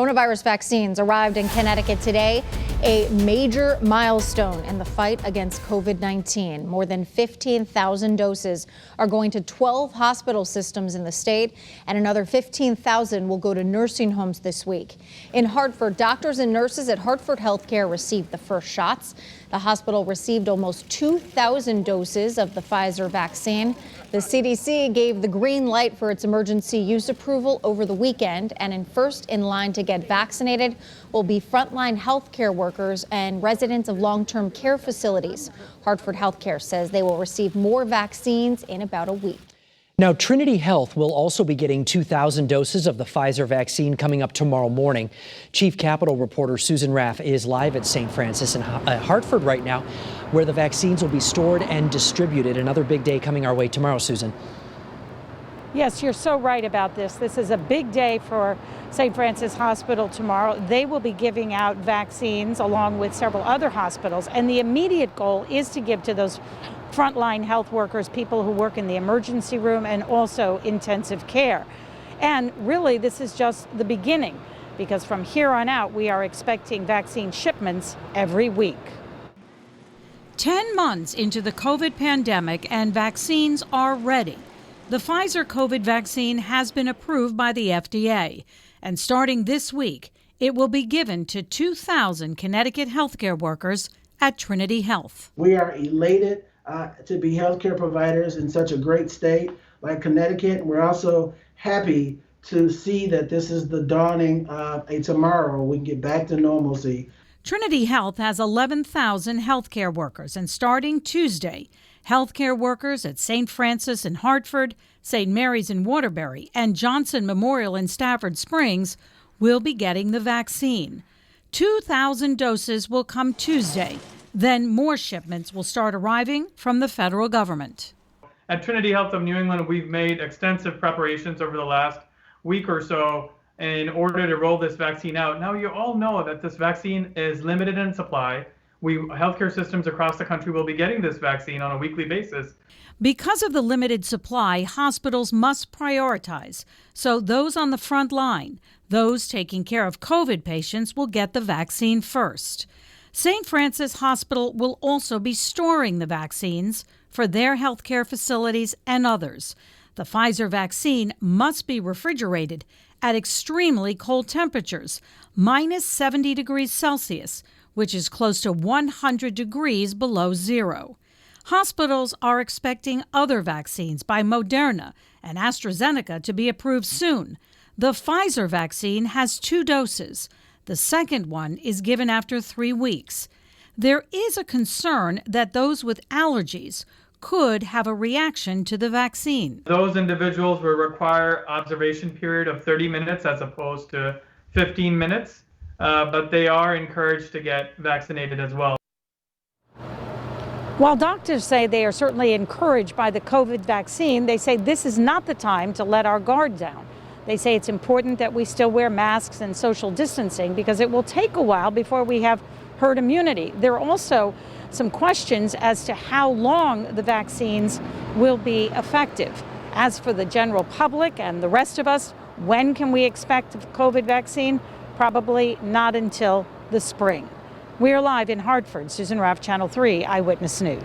Coronavirus vaccines arrived in Connecticut today, a major milestone in the fight against COVID-19. More than 15,000 doses are going to 12 hospital systems in the state, and another 15,000 will go to nursing homes this week. In Hartford, doctors and nurses at Hartford Healthcare received the first shots. The hospital received almost 2,000 doses of the Pfizer vaccine. The CDC gave the green light for its emergency use approval over the weekend, and first in line to get vaccinated will be frontline healthcare workers and residents of long-term care facilities. Hartford Healthcare says they will receive more vaccines in about a week. Now, Trinity Health will also be getting 2,000 doses of the Pfizer vaccine coming up tomorrow morning. Chief Capitol reporter Susan Raff is live at St. Francis in Hartford right now, where the vaccines will be stored and distributed. Another big day coming our way tomorrow, Susan. Yes, you're so right about this. This is a big day for St. Francis Hospital tomorrow. They will be giving out vaccines along with several other hospitals, and the immediate goal is to give to those frontline health workers, people who work in the emergency room and also intensive care. And really, this is just the beginning, because from here on out, we are expecting vaccine shipments every week. 10 months into the COVID pandemic and vaccines are ready. The Pfizer COVID vaccine has been approved by the FDA, and starting this week, it will be given to 2,000 Connecticut healthcare workers at Trinity Health. We are elated to be healthcare providers in such a great state like Connecticut. We're also happy to see that this is the dawning of a tomorrow we can get back to normalcy. Trinity Health has 11,000 healthcare workers, and starting Tuesday, healthcare workers at St. Francis in Hartford, St. Mary's in Waterbury, and Johnson Memorial in Stafford Springs will be getting the vaccine. 2,000 doses will come Tuesday. Then more shipments will start arriving from the federal government. At Trinity Health of New England, we've made extensive preparations over the last week or so in order to roll this vaccine out. Now, you all know that this vaccine is limited in supply. Healthcare systems across the country will be getting this vaccine on a weekly basis. Because of the limited supply, hospitals must prioritize. So those on the front line, those taking care of COVID patients, will get the vaccine first. St. Francis Hospital will also be storing the vaccines for their healthcare facilities and others. The Pfizer vaccine must be refrigerated at extremely cold temperatures, minus 70 degrees Celsius, which is close to 100 degrees below zero. Hospitals are expecting other vaccines by Moderna and AstraZeneca to be approved soon. The Pfizer vaccine has 2 doses. The second one is given after 3 weeks. There is a concern that those with allergies could have a reaction to the vaccine. Those individuals will require observation period of 30 minutes as opposed to 15 minutes, but they are encouraged to get vaccinated as well. While doctors say they are certainly encouraged by the COVID vaccine, they say this is not the time to let our guard down. They say it's important that we still wear masks and social distancing because it will take a while before we have herd immunity. There are also some questions as to how long the vaccines will be effective. As for the general public and the rest of us, when can we expect a COVID vaccine? Probably not until the spring. We are live in Hartford. Susan Raff, Channel 3 Eyewitness News.